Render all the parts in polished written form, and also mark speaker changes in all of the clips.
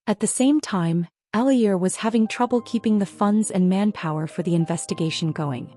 Speaker 1: At the same time, Elayir was having trouble keeping the funds and manpower for the investigation going.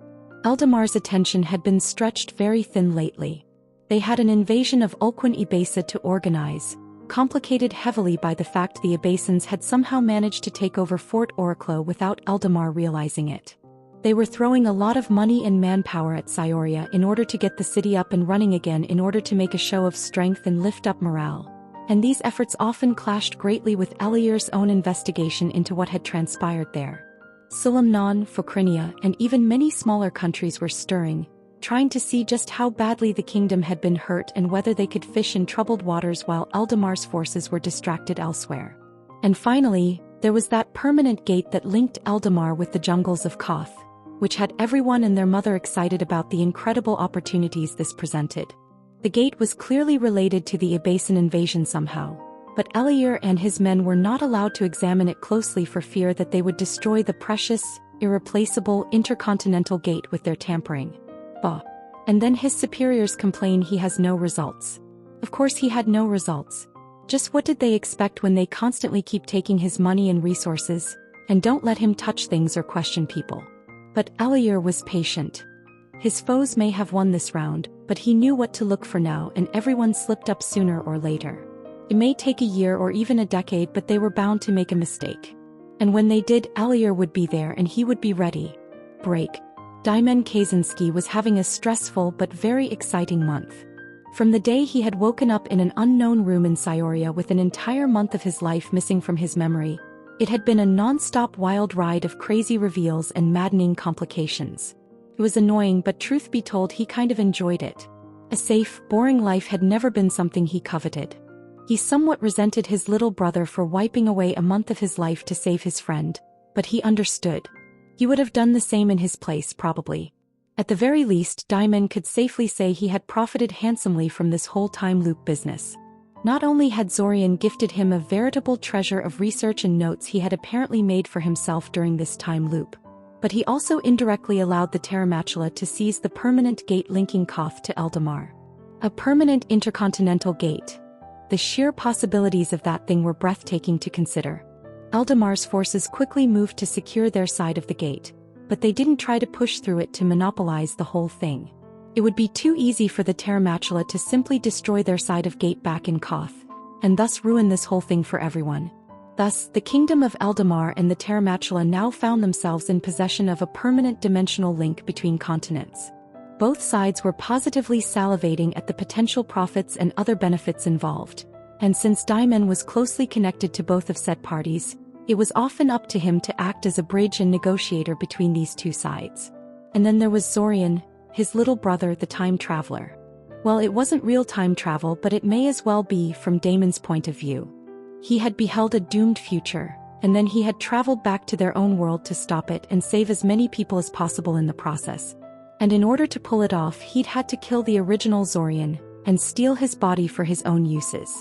Speaker 1: Eldamar's attention had been stretched very thin lately. They had an invasion of Ulquin Ibasa to organize, complicated heavily by the fact the Ibasans had somehow managed to take over Fort Oriclo without Eldamar realizing it. They were throwing a lot of money and manpower at Cyoria in order to get the city up and running again, in order to make a show of strength and lift up morale. And these efforts often clashed greatly with Elayir's own investigation into what had transpired there. Sulamnon, Phokrinia, and even many smaller countries were stirring, trying to see just how badly the kingdom had been hurt and whether they could fish in troubled waters while Eldamar's forces were distracted elsewhere. And finally, there was that permanent gate that linked Eldamar with the jungles of Koth, which had everyone and their mother excited about the incredible opportunities this presented. The gate was clearly related to the Ibasan invasion somehow, but Elayir and his men were not allowed to examine it closely for fear that they would destroy the precious, irreplaceable intercontinental gate with their tampering. And then his superiors complain he has no results. Of course he had no results. Just what did they expect when they constantly keep taking his money and resources, and don't let him touch things or question people? But Elayir was patient. His foes may have won this round, but he knew what to look for now, and everyone slipped up sooner or later. It may take a year or even a decade, but they were bound to make a mistake. And when they did, Elayir would be there and he would be ready. Break. Daimen Kaczynski was having a stressful but very exciting month. From the day he had woken up in an unknown room in Cyoria with an entire month of his life missing from his memory, it had been a non-stop wild ride of crazy reveals and maddening complications. It was annoying, but truth be told, he kind of enjoyed it. A safe, boring life had never been something he coveted. He somewhat resented his little brother for wiping away a month of his life to save his friend, but he understood. He would have done the same in his place, probably. At the very least, Daimen could safely say he had profited handsomely from this whole time loop business. Not only had Zorian gifted him a veritable treasure of research and notes he had apparently made for himself during this time loop, but he also indirectly allowed the Terramachula to seize the permanent gate linking Koth to Eldamar. A permanent intercontinental gate. The sheer possibilities of that thing were breathtaking to consider. Eldamar's forces quickly moved to secure their side of the gate, but they didn't try to push through it to monopolize the whole thing. It would be too easy for the Terramachula to simply destroy their side of gate back in Koth, and thus ruin this whole thing for everyone. Thus, the kingdom of Eldamar and the Terramachula now found themselves in possession of a permanent dimensional link between continents. Both sides were positively salivating at the potential profits and other benefits involved, and since Daimen was closely connected to both of said parties, it was often up to him to act as a bridge and negotiator between these two sides. And then there was Zorian, his little brother, the time traveler. Well, it wasn't real time travel, but it may as well be from Daimen's point of view. He had beheld a doomed future, and then he had traveled back to their own world to stop it and save as many people as possible in the process. And in order to pull it off, he'd had to kill the original Zorian and steal his body for his own uses.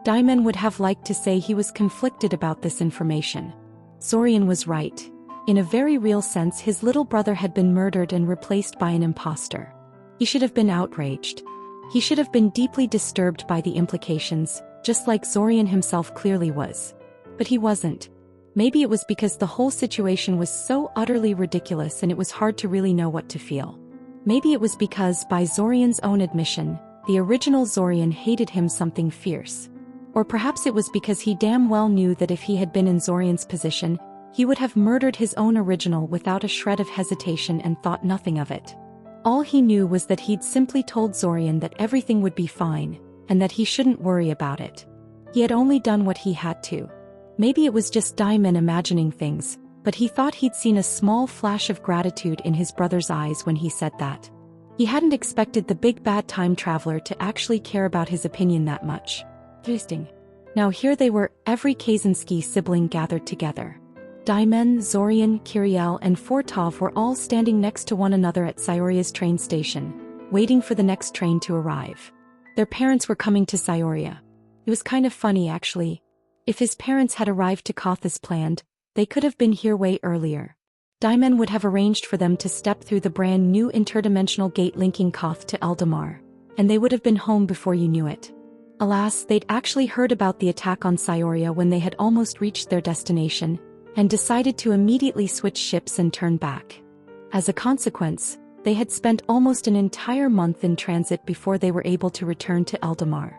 Speaker 1: Daimen would have liked to say he was conflicted about this information. Zorian was right. In a very real sense, his little brother had been murdered and replaced by an imposter. He should have been outraged. He should have been deeply disturbed by the implications, just like Zorian himself clearly was. But he wasn't. Maybe it was because the whole situation was so utterly ridiculous and it was hard to really know what to feel. Maybe it was because, by Zorian's own admission, the original Zorian hated him something fierce. Or perhaps it was because he damn well knew that if he had been in Zorian's position, he would have murdered his own original without a shred of hesitation and thought nothing of it. All he knew was that he'd simply told Zorian that everything would be fine, and that he shouldn't worry about it. He had only done what he had to. Maybe it was just Daimen imagining things, but he thought he'd seen a small flash of gratitude in his brother's eyes when he said that. He hadn't expected the big bad time traveler to actually care about his opinion that much. Interesting. Now here they were, every Kaczynski sibling gathered together. Daimen, Zorian, Kiriel, and Fortov were all standing next to one another at Cyoria's train station, waiting for the next train to arrive. Their parents were coming to Cyoria. It was kind of funny, actually. If his parents had arrived to Koth as planned, they could have been here way earlier. Daimen would have arranged for them to step through the brand new interdimensional gate linking Koth to Eldamar, and they would have been home before you knew it. Alas, they'd actually heard about the attack on Cyoria when they had almost reached their destination, and decided to immediately switch ships and turn back. As a consequence, they had spent almost an entire month in transit before they were able to return to Eldamar.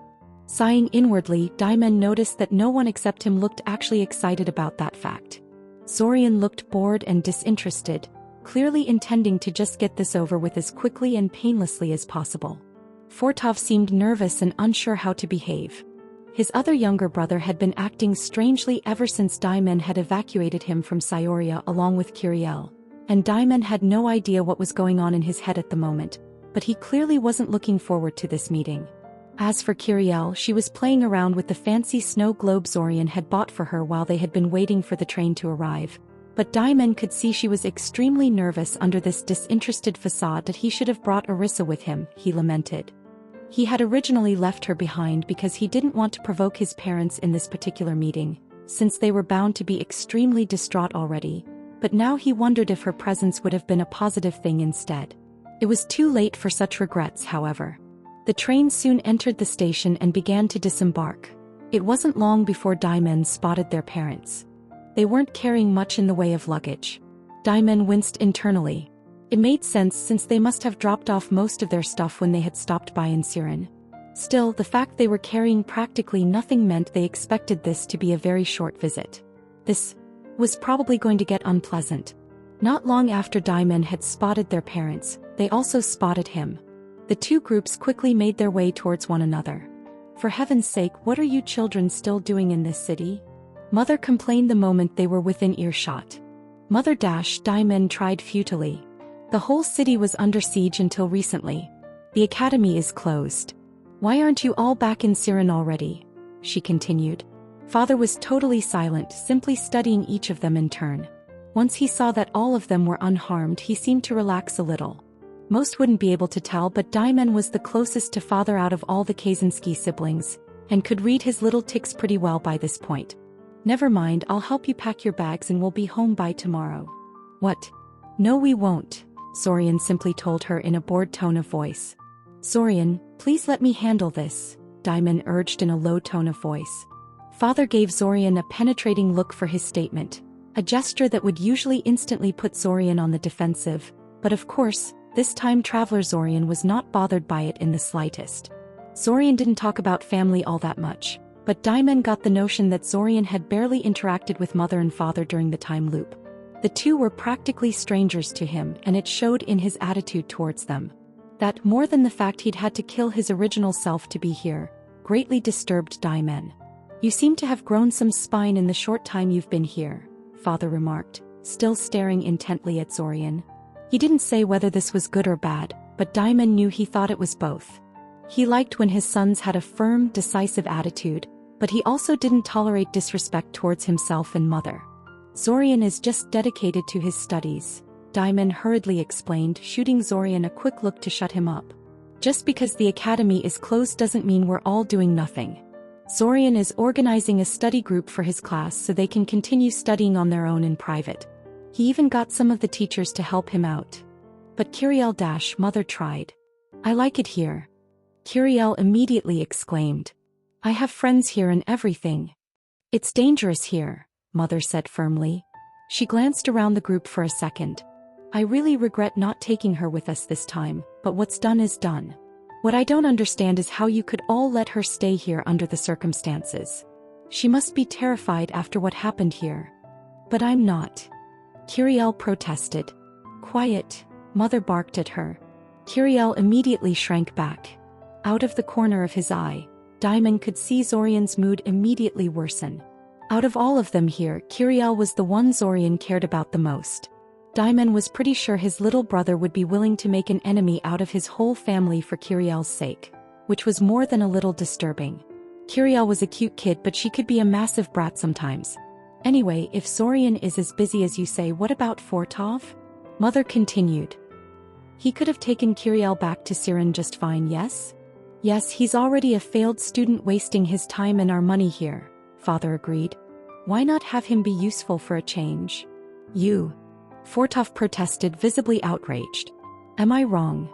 Speaker 1: Sighing inwardly, Daimen noticed that no one except him looked actually excited about that fact. Zorian looked bored and disinterested, clearly intending to just get this over with as quickly and painlessly as possible. Fortov seemed nervous and unsure how to behave. His other younger brother had been acting strangely ever since Daimen had evacuated him from Cyoria along with Kiriel, and Daimen had no idea what was going on in his head at the moment, but he clearly wasn't looking forward to this meeting. As for Kiriel, she was playing around with the fancy snow globe Zorian had bought for her while they had been waiting for the train to arrive, but Daimen could see she was extremely nervous under this disinterested facade. That he should have brought Arissa with him, he lamented. He had originally left her behind because he didn't want to provoke his parents in this particular meeting, since they were bound to be extremely distraught already, but now he wondered if her presence would have been a positive thing instead. It was too late for such regrets, however. The train soon entered the station and began to disembark. It wasn't long before Daimen spotted their parents. They weren't carrying much in the way of luggage. Daimen winced internally. It made sense since they must have dropped off most of their stuff when they had stopped by in Siren. Still, the fact they were carrying practically nothing meant they expected this to be a very short visit. This was probably going to get unpleasant. Not long after Daimen had spotted their parents, they also spotted him. The two groups quickly made their way towards one another. "For heaven's sake, what are you children still doing in this city?" Mother complained the moment they were within earshot. Mother Daimen tried futilely. "The whole city was under siege until recently. The academy is closed. Why aren't you all back in Siren already?" she continued. Father was totally silent, simply studying each of them in turn. Once he saw that all of them were unharmed, he seemed to relax a little. Most wouldn't be able to tell, but Daimen was the closest to Father out of all the Kaczynski siblings, and could read his little tics pretty well by this point. "Never mind, I'll help you pack your bags and we'll be home by tomorrow." "What? No, we won't," Zorian simply told her in a bored tone of voice. "Zorian, please let me handle this," Daimen urged in a low tone of voice. Father gave Zorian a penetrating look for his statement, a gesture that would usually instantly put Zorian on the defensive, but of course, this time Traveler Zorian was not bothered by it in the slightest. Zorian didn't talk about family all that much, but Daimen got the notion that Zorian had barely interacted with Mother and Father during the time loop. The two were practically strangers to him, and it showed in his attitude towards them. That, more than the fact he'd had to kill his original self to be here, greatly disturbed Daimen. "You seem to have grown some spine in the short time you've been here," Father remarked, still staring intently at Zorian. He didn't say whether this was good or bad, but Daimen knew he thought it was both. He liked when his sons had a firm, decisive attitude, but he also didn't tolerate disrespect towards himself and Mother. "Zorian is just dedicated to his studies," Daimen hurriedly explained, shooting Zorian a quick look to shut him up. "Just because the academy is closed doesn't mean we're all doing nothing. Zorian is organizing a study group for his class so they can continue studying on their own in private. He even got some of the teachers to help him out." "But Kiriel Mother tried. I like it here," Kiriel immediately exclaimed. "I have friends here and everything." "It's dangerous here," Mother said firmly. She glanced around the group for a second. "I really regret not taking her with us this time, but what's done is done. What I don't understand is how you could all let her stay here under the circumstances. She must be terrified after what happened here." "But I'm not," Kiriel protested. "Quiet," Mother barked at her. Kiriel immediately shrank back. Out of the corner of his eye, Daimen could see Zorian's mood immediately worsen. Out of all of them here, Kiriel was the one Zorian cared about the most. Daimen was pretty sure his little brother would be willing to make an enemy out of his whole family for Kiriel's sake, which was more than a little disturbing. Kiriel was a cute kid, but she could be a massive brat sometimes. "Anyway, if Zorian is as busy as you say, what about Fortov?" Mother continued. "He could have taken Kiriel back to Siren just fine, yes?" "Yes, he's already a failed student wasting his time and our money here," Father agreed. "Why not have him be useful for a change?" "You," Fortov protested, visibly outraged. "Am I wrong?"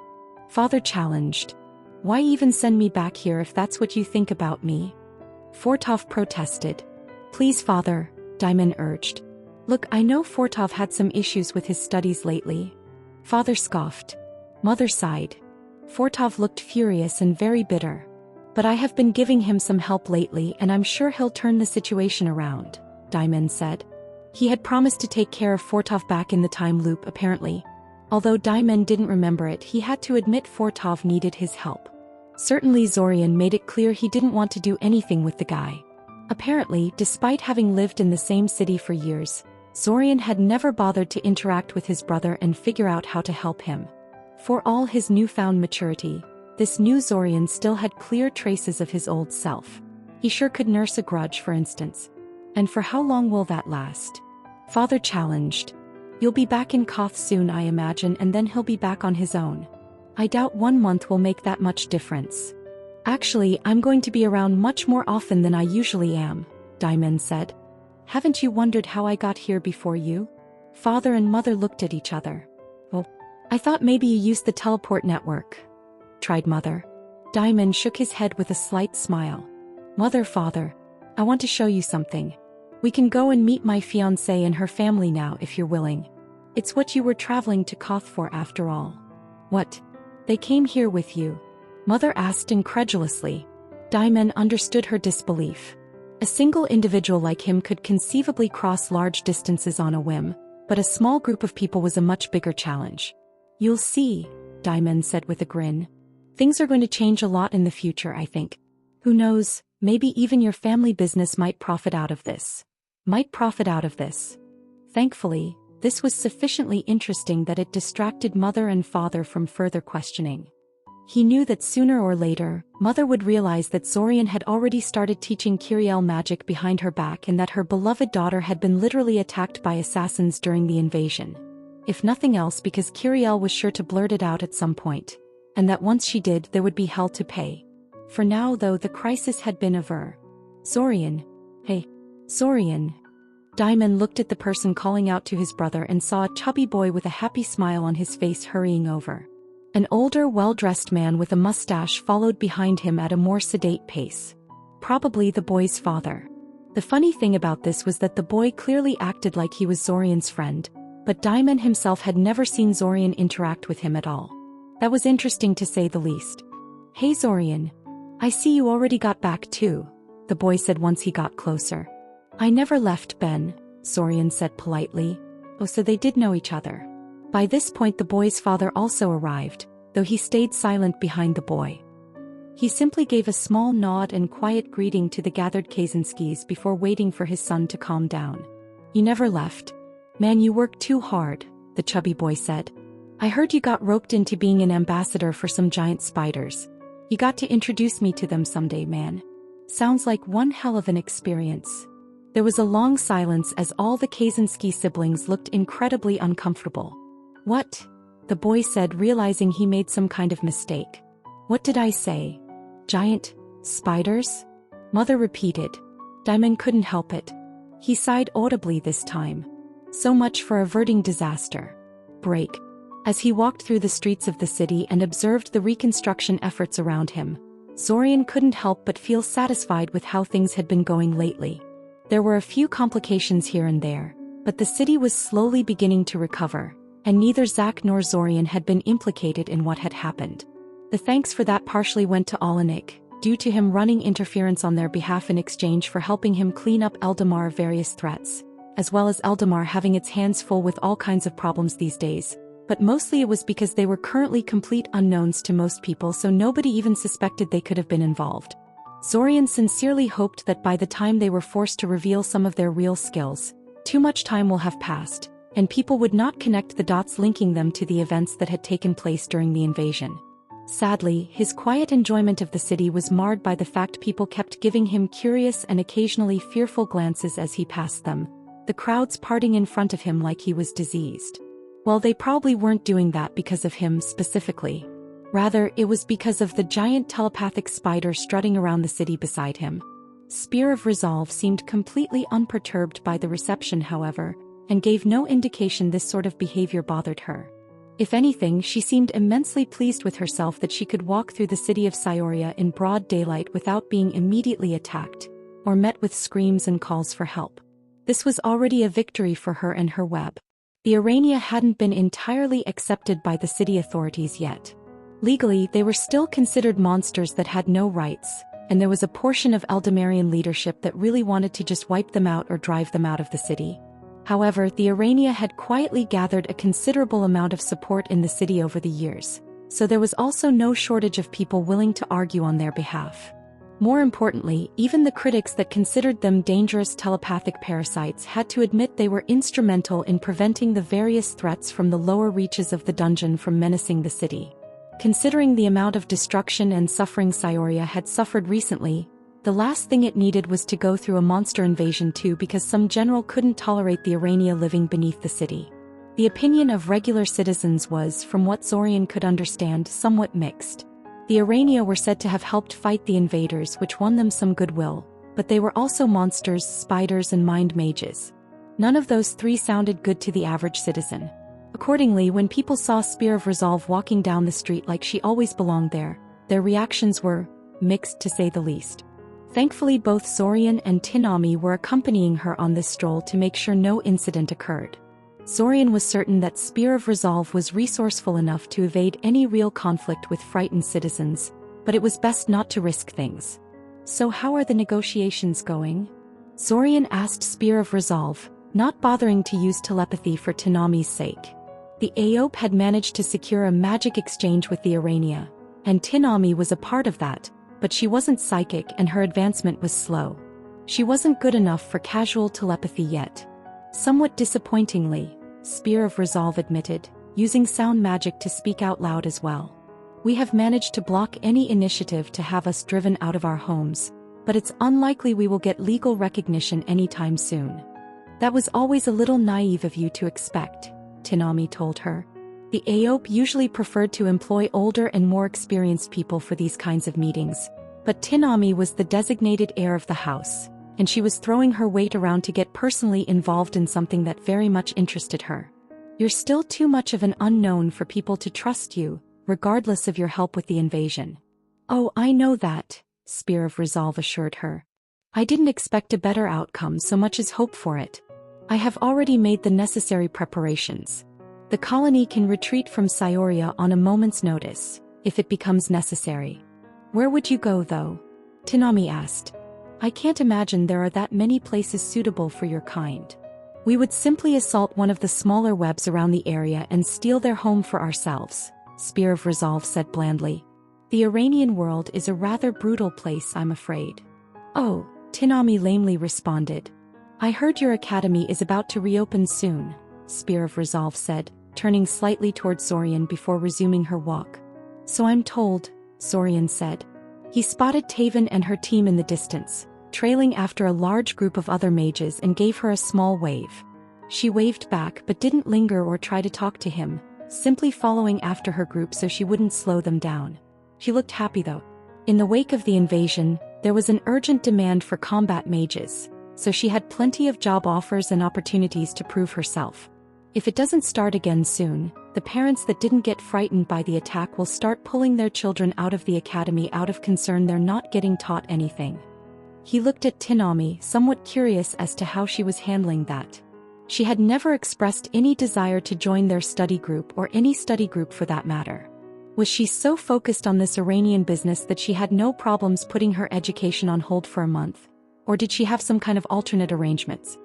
Speaker 1: Father challenged. Why even send me back here if that's what you think about me? Fortov protested. Please, father, Diamond urged. Look, I know Fortov had some issues with his studies lately. Father scoffed. Mother sighed. Fortov looked furious and very bitter. But I have been giving him some help lately and I'm sure he'll turn the situation around, Diamond said. He had promised to take care of Fortov back in the time loop apparently. Although Diamond didn't remember it, he had to admit Fortov needed his help. Certainly Zorian made it clear he didn't want to do anything with the guy. Apparently, despite having lived in the same city for years, Zorian had never bothered to interact with his brother and figure out how to help him. For all his newfound maturity, this new Zorian still had clear traces of his old self. He sure could nurse a grudge, for instance. And for how long will that last? Father challenged. You'll be back in Koth soon, I imagine, and then he'll be back on his own. I doubt 1 month will make that much difference. Actually, I'm going to be around much more often than I usually am, Diamond said. Haven't you wondered how I got here before you? Father and Mother looked at each other. Oh, I thought maybe you used the teleport network, tried Mother. Diamond shook his head with a slight smile. Father, I want to show you something. We can go and meet my fiancée and her family now if you're willing. It's what you were traveling to Koth for after all. What? They came here with you? Mother asked incredulously. Diamond understood her disbelief. A single individual like him could conceivably cross large distances on a whim, but a small group of people was a much bigger challenge. You'll see, Diamond said with a grin. Things are going to change a lot in the future, I think. Who knows, maybe even your family business might profit out of this. Thankfully, this was sufficiently interesting that it distracted Mother and Father from further questioning. He knew that sooner or later, Mother would realize that Zorian had already started teaching Kiriel magic behind her back and that her beloved daughter had been literally attacked by assassins during the invasion. If nothing else because Kiriel was sure to blurt it out at some point. And that once she did, there would be hell to pay. For now, though, the crisis had been over. Zorian. Hey. Zorian. Diamond looked at the person calling out to his brother and saw a chubby boy with a happy smile on his face hurrying over. An older, well-dressed man with a mustache followed behind him at a more sedate pace. Probably the boy's father. The funny thing about this was that the boy clearly acted like he was Zorian's friend, but Diamond himself had never seen Zorian interact with him at all. That was interesting to say the least. Hey Zorian. I see you already got back too, the boy said once he got closer. I never left, Ben, Zorian said politely. Oh, so they did know each other. By this point the boy's father also arrived, though he stayed silent behind the boy. He simply gave a small nod and quiet greeting to the gathered Kaczynskis before waiting for his son to calm down. You never left. Man, you worked too hard, the chubby boy said. I heard you got roped into being an ambassador for some giant spiders. You got to introduce me to them someday, man. Sounds like one hell of an experience. There was a long silence as all the Kaczynski siblings looked incredibly uncomfortable. What? The boy said, realizing he made some kind of mistake. What did I say? Giant spiders? Mother repeated. Diamond couldn't help it. He sighed audibly this time. So much for averting disaster. Break. As he walked through the streets of the city and observed the reconstruction efforts around him, Zorian couldn't help but feel satisfied with how things had been going lately. There were a few complications here and there, but the city was slowly beginning to recover, and neither Zack nor Zorian had been implicated in what had happened. The thanks for that partially went to Olenek, due to him running interference on their behalf in exchange for helping him clean up Eldamar various threats, as well as Eldamar having its hands full with all kinds of problems these days, but mostly it was because they were currently complete unknowns to most people, so nobody even suspected they could have been involved. Zorian sincerely hoped that by the time they were forced to reveal some of their real skills, too much time will have passed, and people would not connect the dots linking them to the events that had taken place during the invasion. Sadly, his quiet enjoyment of the city was marred by the fact people kept giving him curious and occasionally fearful glances as he passed them, the crowds parting in front of him like he was diseased. Well, they probably weren't doing that because of him specifically. Rather, it was because of the giant telepathic spider strutting around the city beside him. Spear of Resolve seemed completely unperturbed by the reception, however, and gave no indication this sort of behavior bothered her. If anything, she seemed immensely pleased with herself that she could walk through the city of Cyoria in broad daylight without being immediately attacked, or met with screams and calls for help. This was already a victory for her and her web. The Arania hadn't been entirely accepted by the city authorities yet. Legally, they were still considered monsters that had no rights, and there was a portion of Eldamarian leadership that really wanted to just wipe them out or drive them out of the city. However, the Arania had quietly gathered a considerable amount of support in the city over the years, so there was also no shortage of people willing to argue on their behalf. More importantly, even the critics that considered them dangerous telepathic parasites had to admit they were instrumental in preventing the various threats from the lower reaches of the dungeon from menacing the city. Considering the amount of destruction and suffering Cyoria had suffered recently, the last thing it needed was to go through a monster invasion too, because some general couldn't tolerate the Arania living beneath the city. The opinion of regular citizens was, from what Zorian could understand, somewhat mixed. The Arania were said to have helped fight the invaders, which won them some goodwill, but they were also monsters, spiders and mind mages. None of those three sounded good to the average citizen. Accordingly, when people saw Spear of Resolve walking down the street like she always belonged there, their reactions were mixed to say the least. Thankfully, both Zorian and Tinami were accompanying her on this stroll to make sure no incident occurred. Zorian was certain that Spear of Resolve was resourceful enough to evade any real conflict with frightened citizens, but it was best not to risk things. "So how are the negotiations going?" Zorian asked Spear of Resolve, not bothering to use telepathy for Tinami's sake. The Aope had managed to secure a magic exchange with the Arania, and Tinami was a part of that, but she wasn't psychic and her advancement was slow. She wasn't good enough for casual telepathy yet. Somewhat disappointingly, Spear of Resolve admitted, using sound magic to speak out loud as well. "We have managed to block any initiative to have us driven out of our homes, but it's unlikely we will get legal recognition anytime soon." "That was always a little naive of you to expect," Tinami told her. The Aope usually preferred to employ older and more experienced people for these kinds of meetings, but Tinami was the designated heir of the house, and she was throwing her weight around to get personally involved in something that very much interested her. "You're still too much of an unknown for people to trust you, regardless of your help with the invasion." "Oh, I know that," Spear of Resolve assured her. "I didn't expect a better outcome so much as hope for it. I have already made the necessary preparations. The colony can retreat from Cyoria on a moment's notice, if it becomes necessary." "Where would you go, though?" Tinami asked. "I can't imagine there are that many places suitable for your kind. We would simply assault one of the smaller webs around the area and steal their home for ourselves," Spear of Resolve said blandly. "The Iranian world is a rather brutal place, I'm afraid." "Oh," Tinami lamely responded. "I heard your academy is about to reopen soon," Spear of Resolve said, turning slightly towards Zorian before resuming her walk. "So I'm told," Zorian said. He spotted Taven and her team in the distance, trailing after a large group of other mages, and gave her a small wave. She waved back but didn't linger or try to talk to him, simply following after her group so she wouldn't slow them down. She looked happy though. In the wake of the invasion, there was an urgent demand for combat mages, so she had plenty of job offers and opportunities to prove herself. If it doesn't start again soon, the parents that didn't get frightened by the attack will start pulling their children out of the academy out of concern they're not getting taught anything. He looked at Tinami, somewhat curious as to how she was handling that. She had never expressed any desire to join their study group, or any study group for that matter. Was she so focused on this Iranian business that she had no problems putting her education on hold for a month? Or did she have some kind of alternate arrangements?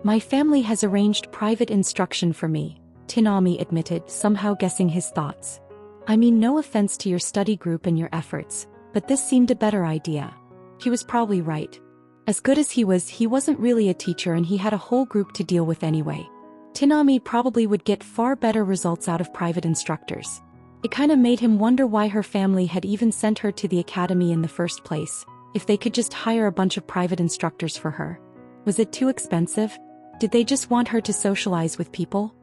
Speaker 1: "My family has arranged private instruction for me," Tinami admitted, somehow guessing his thoughts. "I mean, no offense to your study group and your efforts, but this seemed a better idea." He was probably right. As good as he wasn't really a teacher, and he had a whole group to deal with anyway. Tinami probably would get far better results out of private instructors. It kinda made him wonder why her family had even sent her to the academy in the first place, if they could just hire a bunch of private instructors for her. Was it too expensive? Did they just want her to socialize with people?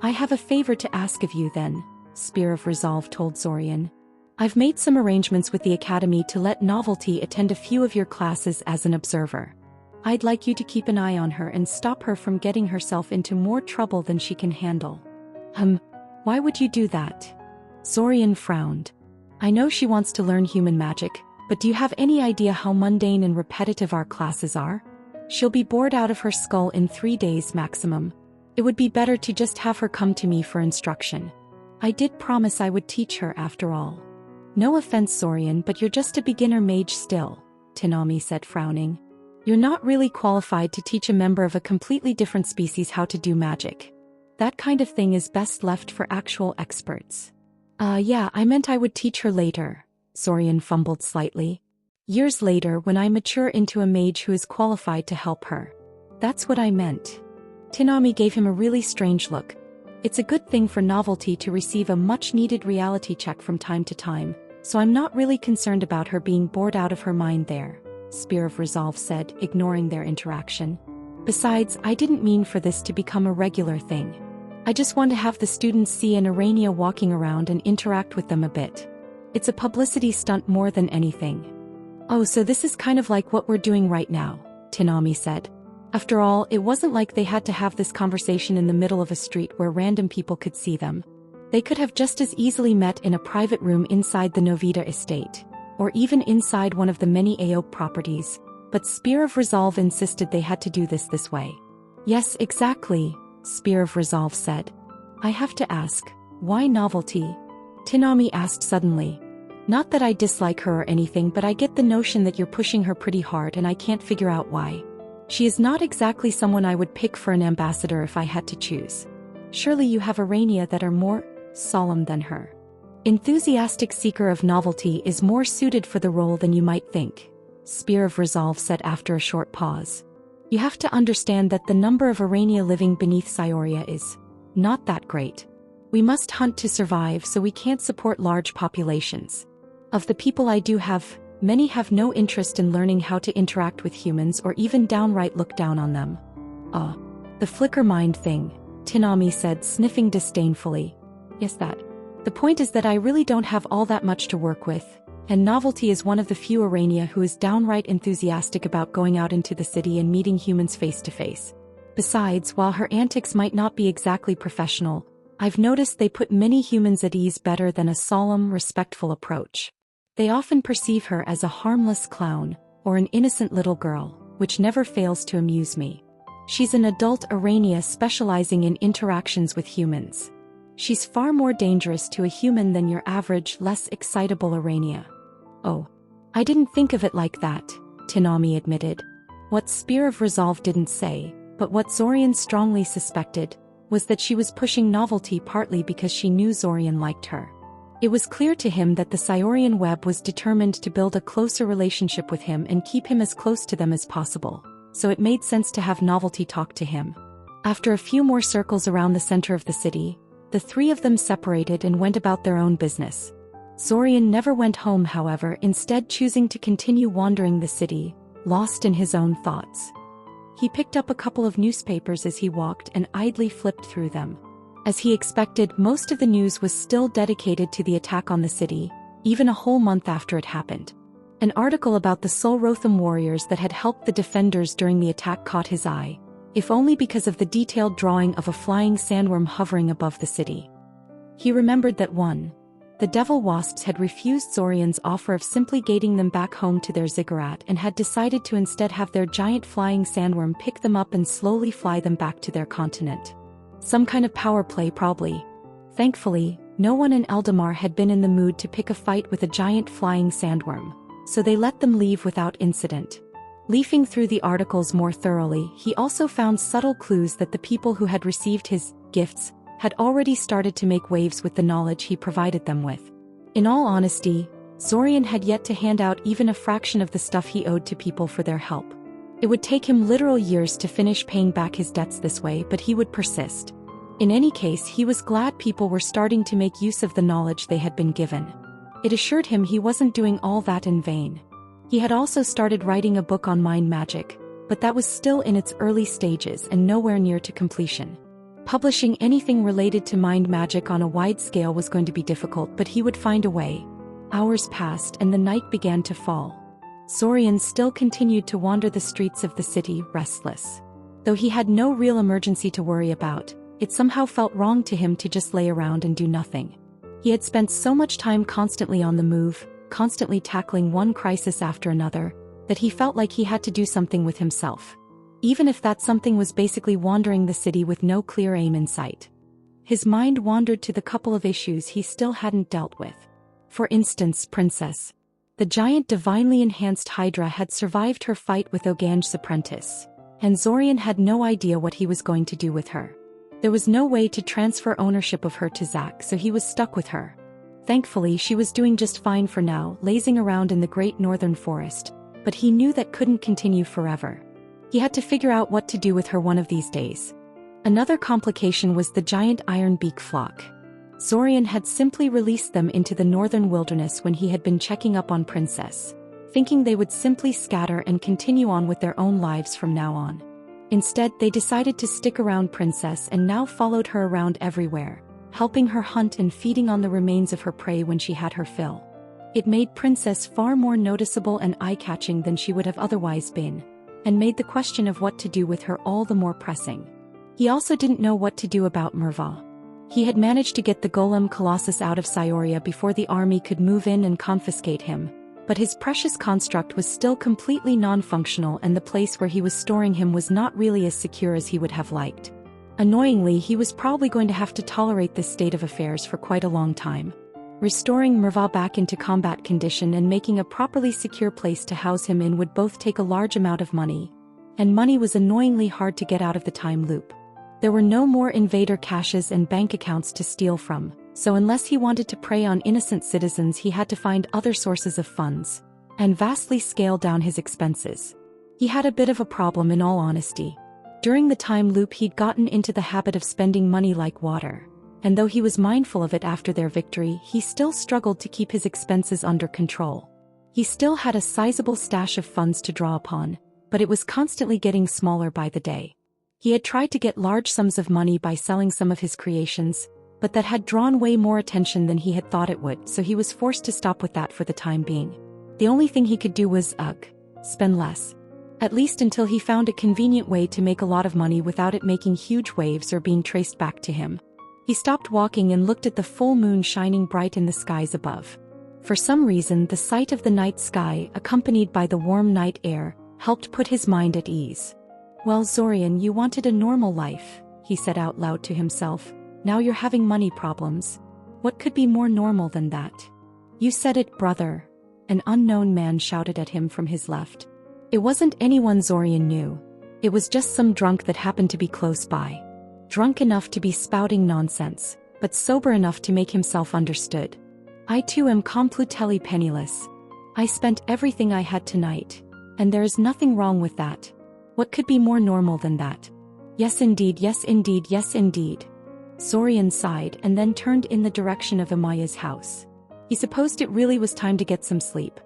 Speaker 1: "I have a favor to ask of you then," Spear of Resolve told Zorian. "I've made some arrangements with the academy to let Novelty attend a few of your classes as an observer. I'd like you to keep an eye on her and stop her from getting herself into more trouble than she can handle." Why would you do that? Zorian frowned. I know she wants to learn human magic, but do you have any idea how mundane and repetitive our classes are? She'll be bored out of her skull in 3 days maximum. It would be better to just have her come to me for instruction. I did promise I would teach her after all. No offense, Zorian, but you're just a beginner mage still, Tanami said, frowning. You're not really qualified to teach a member of a completely different species how to do magic. That kind of thing is best left for actual experts. Yeah, I meant I would teach her later, Zorian fumbled slightly. Years later, when I mature into a mage who is qualified to help her. That's what I meant. Tanami gave him a really strange look. It's a good thing for Novelty to receive a much-needed reality check from time to time, so I'm not really concerned about her being bored out of her mind there, Spear of Resolve said, ignoring their interaction. Besides, I didn't mean for this to become a regular thing. I just want to have the students see an Urania walking around and interact with them a bit. It's a publicity stunt more than anything. Oh, so this is kind of like what we're doing right now, Tanami said. After all, it wasn't like they had to have this conversation in the middle of a street where random people could see them. They could have just as easily met in a private room inside the Novita estate, or even inside one of the many Aope properties, but Spear of Resolve insisted they had to do this way. Yes, exactly, Spear of Resolve said. I have to ask, why Novelty? Tanami asked suddenly. Not that I dislike her or anything, but I get the notion that you're pushing her pretty hard and I can't figure out why. She is not exactly someone I would pick for an ambassador if I had to choose. Surely you have Urania that are more solemn than her. Enthusiastic seeker of novelty is more suited for the role than you might think, Spear of Resolve said after a short pause. You have to understand that the number of Urania living beneath Cyoria is not that great. We must hunt to survive, so we can't support large populations. Of the people I do have, many have no interest in learning how to interact with humans or even downright look down on them. The flicker mind thing, Tanami said, sniffing disdainfully. Yes, that. The point is that I really don't have all that much to work with, and Novelty is one of the few Urania who is downright enthusiastic about going out into the city and meeting humans face to face. Besides, while her antics might not be exactly professional, I've noticed they put many humans at ease better than a solemn, respectful approach. They often perceive her as a harmless clown, or an innocent little girl, which never fails to amuse me. She's an adult Urania specializing in interactions with humans. She's far more dangerous to a human than your average, less excitable Urania. Oh, I didn't think of it like that, Tanami admitted. What Spear of Resolve didn't say, but what Zorian strongly suspected, was that she was pushing Novelty partly because she knew Zorian liked her. It was clear to him that the Cyorean web was determined to build a closer relationship with him and keep him as close to them as possible, so it made sense to have Novelty talk to him. After a few more circles around the center of the city, the three of them separated and went about their own business. Zorian never went home, however, instead choosing to continue wandering the city, lost in his own thoughts. He picked up a couple of newspapers as he walked and idly flipped through them. As he expected, most of the news was still dedicated to the attack on the city, even a whole month after it happened. An article about the Solrotham warriors that had helped the defenders during the attack caught his eye, if only because of the detailed drawing of a flying sandworm hovering above the city. He remembered that the Devil Wasps had refused Zorian's offer of simply gating them back home to their ziggurat and had decided to instead have their giant flying sandworm pick them up and slowly fly them back to their continent. Some kind of power play, probably. Thankfully, no one in Eldamar had been in the mood to pick a fight with a giant flying sandworm, so they let them leave without incident. Leafing through the articles more thoroughly, he also found subtle clues that the people who had received his gifts had already started to make waves with the knowledge he provided them with. In all honesty, Zorian had yet to hand out even a fraction of the stuff he owed to people for their help. It would take him literal years to finish paying back his debts this way, but he would persist. In any case, he was glad people were starting to make use of the knowledge they had been given. It assured him he wasn't doing all that in vain. He had also started writing a book on mind magic, but that was still in its early stages and nowhere near to completion. Publishing anything related to mind magic on a wide scale was going to be difficult, but he would find a way. Hours passed and the night began to fall. Zorian still continued to wander the streets of the city, restless. Though he had no real emergency to worry about, It somehow felt wrong to him to just lay around and do nothing. He had spent so much time constantly on the move, constantly tackling one crisis after another, that he felt like he had to do something with himself. Even if that something was basically wandering the city with no clear aim in sight. His mind wandered to the couple of issues he still hadn't dealt with. For instance, Princess. The giant divinely enhanced Hydra had survived her fight with Ogange's apprentice, and Zorian had no idea what he was going to do with her. There was no way to transfer ownership of her to Zack, so he was stuck with her. Thankfully, she was doing just fine for now, lazing around in the great northern forest, but he knew that couldn't continue forever. He had to figure out what to do with her one of these days. Another complication was the giant Ironbeak flock. Zorian had simply released them into the northern wilderness when he had been checking up on Princess, thinking they would simply scatter and continue on with their own lives from now on. Instead, they decided to stick around Princess and now followed her around everywhere, helping her hunt and feeding on the remains of her prey when she had her fill. It made Princess far more noticeable and eye-catching than she would have otherwise been, and made the question of what to do with her all the more pressing. He also didn't know what to do about Merva. He had managed to get the Golem Colossus out of Scioria before the army could move in and confiscate him, but his precious construct was still completely non-functional and the place where he was storing him was not really as secure as he would have liked. Annoyingly, he was probably going to have to tolerate this state of affairs for quite a long time. Restoring Merva back into combat condition and making a properly secure place to house him in would both take a large amount of money, and money was annoyingly hard to get out of the time loop. There were no more invader caches and bank accounts to steal from, so unless he wanted to prey on innocent citizens, he had to find other sources of funds, and vastly scale down his expenses. He had a bit of a problem, in all honesty. During the time loop, he'd gotten into the habit of spending money like water, and though he was mindful of it after their victory, he still struggled to keep his expenses under control. He still had a sizable stash of funds to draw upon, but it was constantly getting smaller by the day. He had tried to get large sums of money by selling some of his creations, but that had drawn way more attention than he had thought it would, so he was forced to stop with that for the time being. The only thing he could do was, spend less. At least until he found a convenient way to make a lot of money without it making huge waves or being traced back to him. He stopped walking and looked at the full moon shining bright in the skies above. For some reason, the sight of the night sky, accompanied by the warm night air, helped put his mind at ease. "Well, Zorian, you wanted a normal life," he said out loud to himself. "Now you're having money problems. What could be more normal than that?" "You said it, brother," an unknown man shouted at him from his left. It wasn't anyone Zorian knew. It was just some drunk that happened to be close by. Drunk enough to be spouting nonsense, but sober enough to make himself understood. "I too am completely penniless. I spent everything I had tonight, and there is nothing wrong with that. What could be more normal than that?" "Yes indeed, yes indeed, yes indeed." Zorian sighed and then turned in the direction of Amaya's house. He supposed it really was time to get some sleep.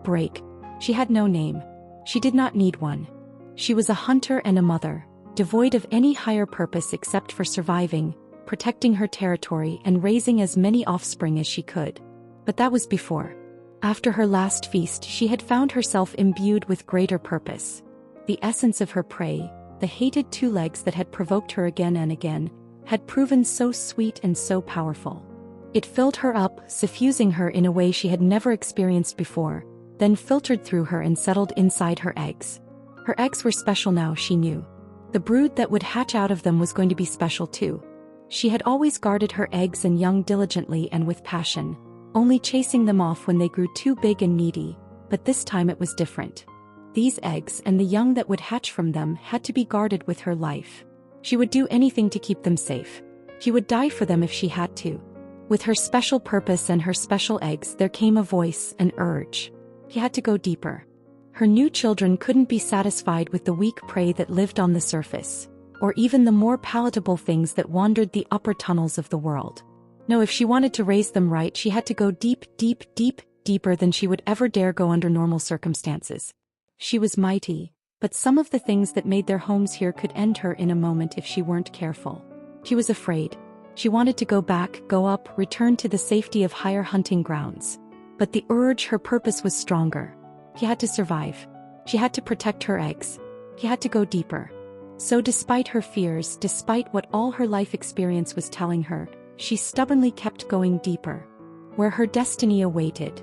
Speaker 1: Break. She had no name. She did not need one. She was a hunter and a mother, devoid of any higher purpose except for surviving, protecting her territory and raising as many offspring as she could. But that was before. After her last feast, she had found herself imbued with greater purpose. The essence of her prey, the hated two legs that had provoked her again and again, had proven so sweet and so powerful. It filled her up, suffusing her in a way she had never experienced before, then filtered through her and settled inside her eggs. Her eggs were special now, she knew. The brood that would hatch out of them was going to be special too. She had always guarded her eggs and young diligently and with passion, only chasing them off when they grew too big and needy, but this time it was different. These eggs and the young that would hatch from them had to be guarded with her life. She would do anything to keep them safe. She would die for them if she had to. With her special purpose and her special eggs there came a voice, an urge. He had to go deeper. Her new children couldn't be satisfied with the weak prey that lived on the surface, or even the more palatable things that wandered the upper tunnels of the world. No, if she wanted to raise them right, she had to go deep, deep, deep, deeper than she would ever dare go under normal circumstances. She was mighty, but some of the things that made their homes here could end her in a moment if she weren't careful. She was afraid. She wanted to go back, go up, return to the safety of higher hunting grounds. But the urge, her purpose was stronger. She had to survive. She had to protect her eggs. She had to go deeper. So despite her fears, despite what all her life experience was telling her, she stubbornly kept going deeper. Where her destiny awaited.